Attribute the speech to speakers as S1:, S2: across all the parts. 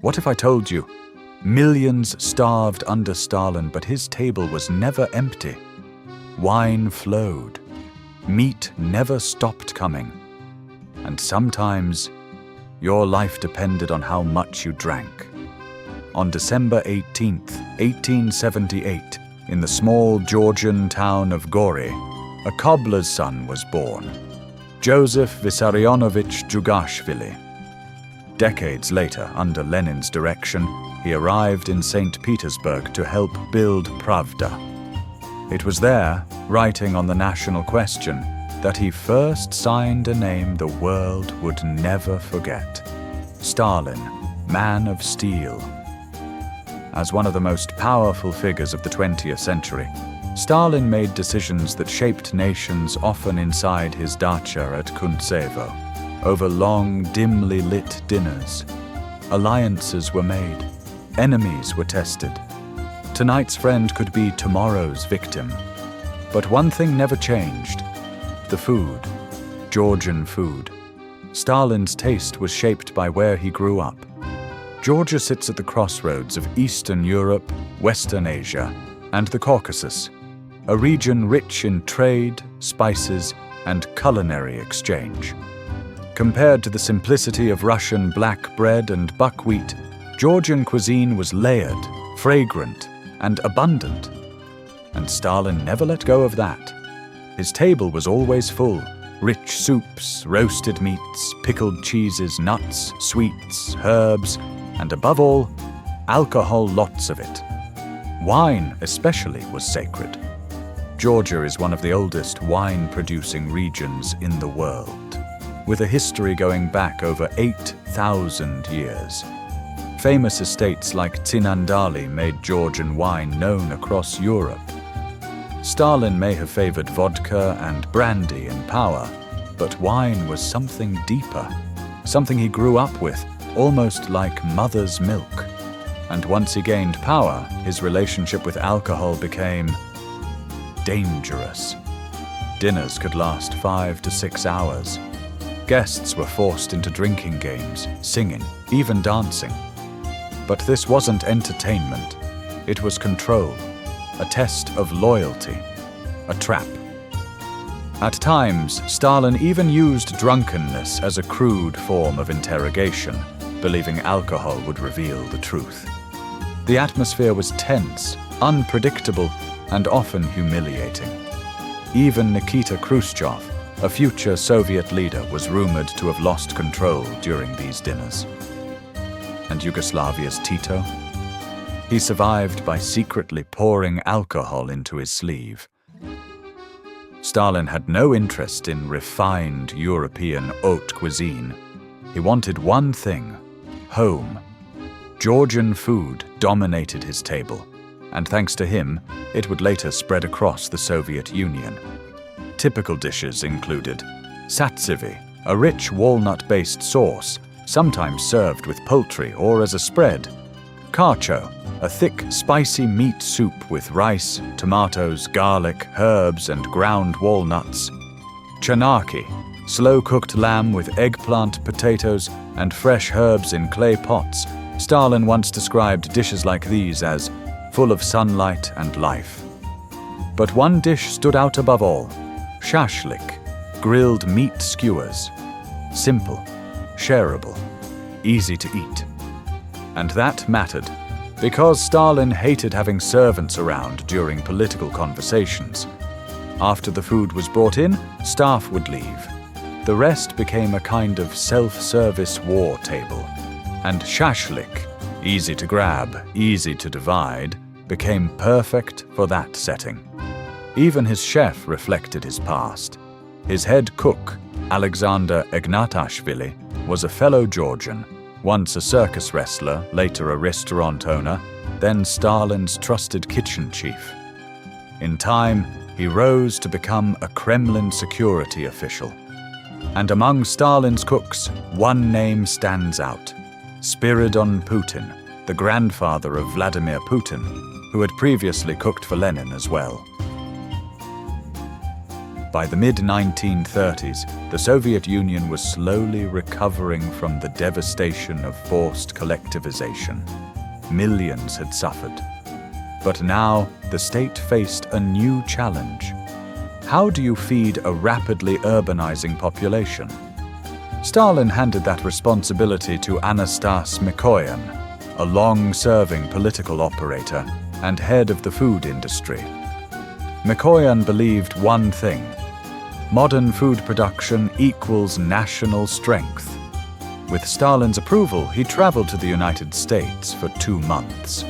S1: What if I told you? Millions starved under Stalin, but his table was never empty. Wine flowed. Meat never stopped coming. And sometimes, your life depended on how much you drank. On December 18th, 1878, in the small Georgian town of Gori, a cobbler's son was born, Joseph Vissarionovich Djugashvili. Decades later, under Lenin's direction, he arrived in St. Petersburg to help build Pravda. It was there, writing on the national question, that he first signed a name the world would never forget: Stalin, Man of Steel. As one of the most powerful figures of the 20th century, Stalin made decisions that shaped nations, often inside his dacha at Kuntsevo, over long, dimly lit dinners. Alliances were made. Enemies were tested. Tonight's friend could be tomorrow's victim. But one thing never changed: the food, Georgian food. Stalin's taste was shaped by where he grew up. Georgia sits at the crossroads of Eastern Europe, Western Asia, and the Caucasus, a region rich in trade, spices, and culinary exchange. Compared to the simplicity of Russian black bread and buckwheat, Georgian cuisine was layered, fragrant, and abundant. And Stalin never let go of that. His table was always full: rich soups, roasted meats, pickled cheeses, nuts, sweets, herbs, and above all, alcohol, lots of it. Wine, especially, was sacred. Georgia is one of the oldest wine-producing regions in the world, with a history going back over 8,000 years. Famous estates like Tsinandali made Georgian wine known across Europe. Stalin may have favored vodka and brandy in power, but wine was something deeper, something he grew up with, almost like mother's milk. And once he gained power, his relationship with alcohol became dangerous. Dinners could last 5 to 6 hours. Guests were forced into drinking games, singing, even dancing. But this wasn't entertainment. It was control, a test of loyalty, a trap. At times, Stalin even used drunkenness as a crude form of interrogation, believing alcohol would reveal the truth. The atmosphere was tense, unpredictable, and often humiliating. Even Nikita Khrushchev, a future Soviet leader, was rumored to have lost control during these dinners. And Yugoslavia's Tito? He survived by secretly pouring alcohol into his sleeve. Stalin had no interest in refined European haute cuisine. He wanted one thing: home. Georgian food dominated his table, and thanks to him, it would later spread across the Soviet Union. Typical dishes included satsivi, a rich walnut-based sauce, sometimes served with poultry or as a spread; karcho, a thick, spicy meat soup with rice, tomatoes, garlic, herbs, and ground walnuts; chanaki, slow-cooked lamb with eggplant, potatoes, and fresh herbs in clay pots. Stalin once described dishes like these as full of sunlight and life. But one dish stood out above all: shashlik, grilled meat skewers. Simple, shareable, easy to eat. And that mattered, because Stalin hated having servants around during political conversations. After the food was brought in, staff would leave. The rest became a kind of self-service war table. And shashlik, easy to grab, easy to divide, became perfect for that setting. Even his chef reflected his past. His head cook, Alexander Ignatashvili, was a fellow Georgian, once a circus wrestler, later a restaurant owner, then Stalin's trusted kitchen chief. In time, he rose to become a Kremlin security official. And among Stalin's cooks, one name stands out: Spiridon Putin, the grandfather of Vladimir Putin, who had previously cooked for Lenin as well. By the mid-1930s, the Soviet Union was slowly recovering from the devastation of forced collectivization. Millions had suffered. But now, the state faced a new challenge. How do you feed a rapidly urbanizing population? Stalin handed that responsibility to Anastas Mikoyan, a long-serving political operator and head of the food industry. Mikoyan believed one thing: modern food production equals national strength. With Stalin's approval, he traveled to the United States for 2 months.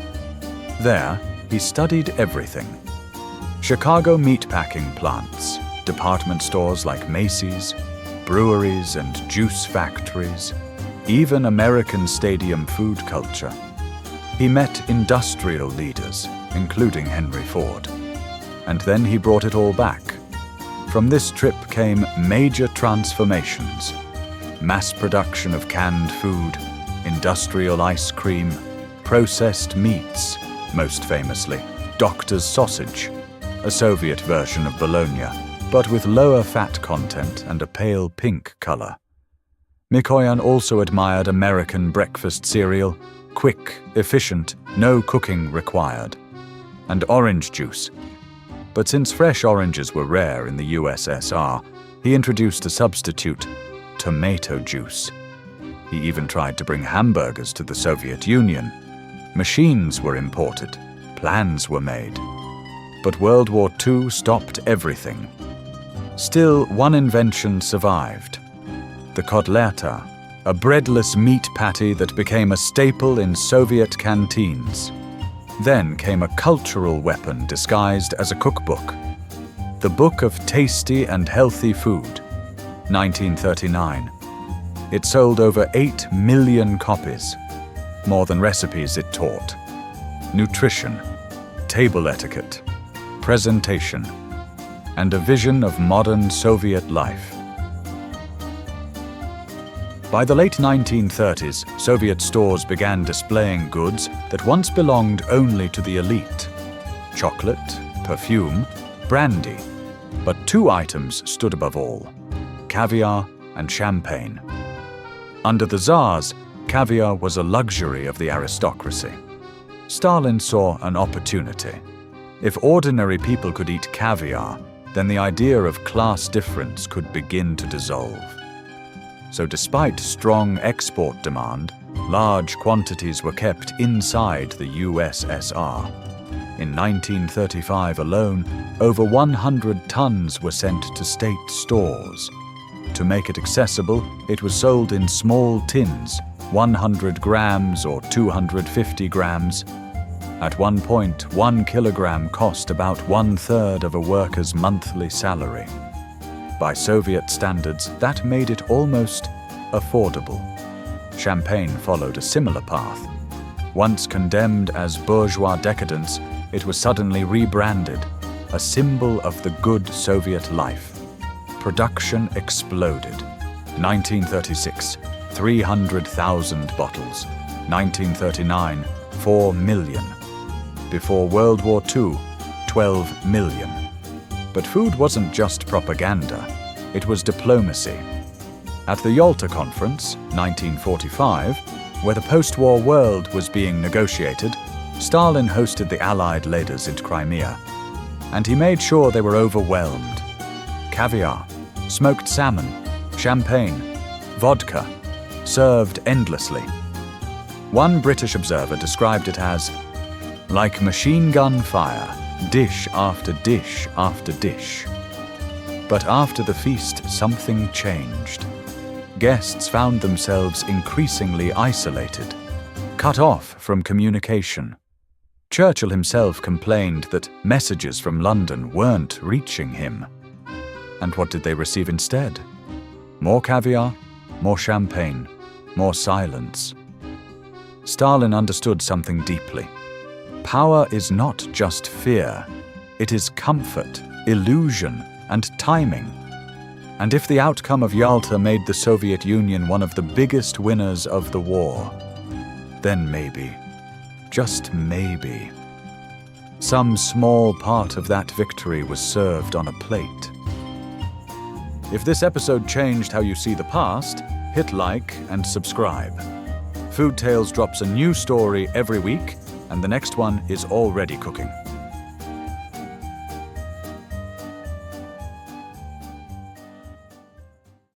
S1: There, he studied everything: Chicago meatpacking plants, department stores like Macy's, breweries and juice factories, even American stadium food culture. He met industrial leaders, including Henry Ford. And then he brought it all back. From this trip came major transformations: mass production of canned food, industrial ice cream, processed meats, most famously, doctor's sausage, a Soviet version of bologna, but with lower fat content and a pale pink color. Mikoyan also admired American breakfast cereal, quick, efficient, no cooking required, and orange juice. But since fresh oranges were rare in the USSR, he introduced a substitute: tomato juice. He even tried to bring hamburgers to the Soviet Union. Machines were imported, plans were made. But World War II stopped everything. Still, one invention survived: the kotleta, a breadless meat patty that became a staple in Soviet canteens. Then came a cultural weapon disguised as a cookbook: the Book of Tasty and Healthy Food, 1939. It sold over 8 million copies. More than recipes, it taught nutrition, table etiquette, presentation, and a vision of modern Soviet life. By the late 1930s, Soviet stores began displaying goods that once belonged only to the elite: chocolate, perfume, brandy. But 2 items stood above all: caviar and champagne. Under the Tsars, caviar was a luxury of the aristocracy. Stalin saw an opportunity. If ordinary people could eat caviar, then the idea of class difference could begin to dissolve. So despite strong export demand, large quantities were kept inside the USSR. In 1935 alone, over 100 tons were sent to state stores. To make it accessible, it was sold in small tins, 100 grams or 250 grams. At one point, 1 kilogram cost about 1/3 of a worker's monthly salary. By Soviet standards, that made it almost affordable. Champagne followed a similar path. Once condemned as bourgeois decadence, it was suddenly rebranded, a symbol of the good Soviet life. Production exploded. 1936, 300,000 bottles. 1939, 4 million. Before World War II, 12 million. But food wasn't just propaganda, it was diplomacy. At the Yalta Conference, 1945, where the post-war world was being negotiated, Stalin hosted the Allied leaders in Crimea, and he made sure they were overwhelmed. Caviar, smoked salmon, champagne, vodka, served endlessly. One British observer described it as like machine gun fire, dish after dish after dish. But after the feast, something changed. Guests found themselves increasingly isolated, cut off from communication. Churchill himself complained that messages from London weren't reaching him. And what did they receive instead? More caviar, more champagne, more silence. Stalin understood something deeply. Power is not just fear. It is comfort, illusion, and timing. And if the outcome of Yalta made the Soviet Union one of the biggest winners of the war, then maybe, just maybe, some small part of that victory was served on a plate. If this episode changed how you see the past, hit like and subscribe. Food Tales drops a new story every week, and the next one is already cooking.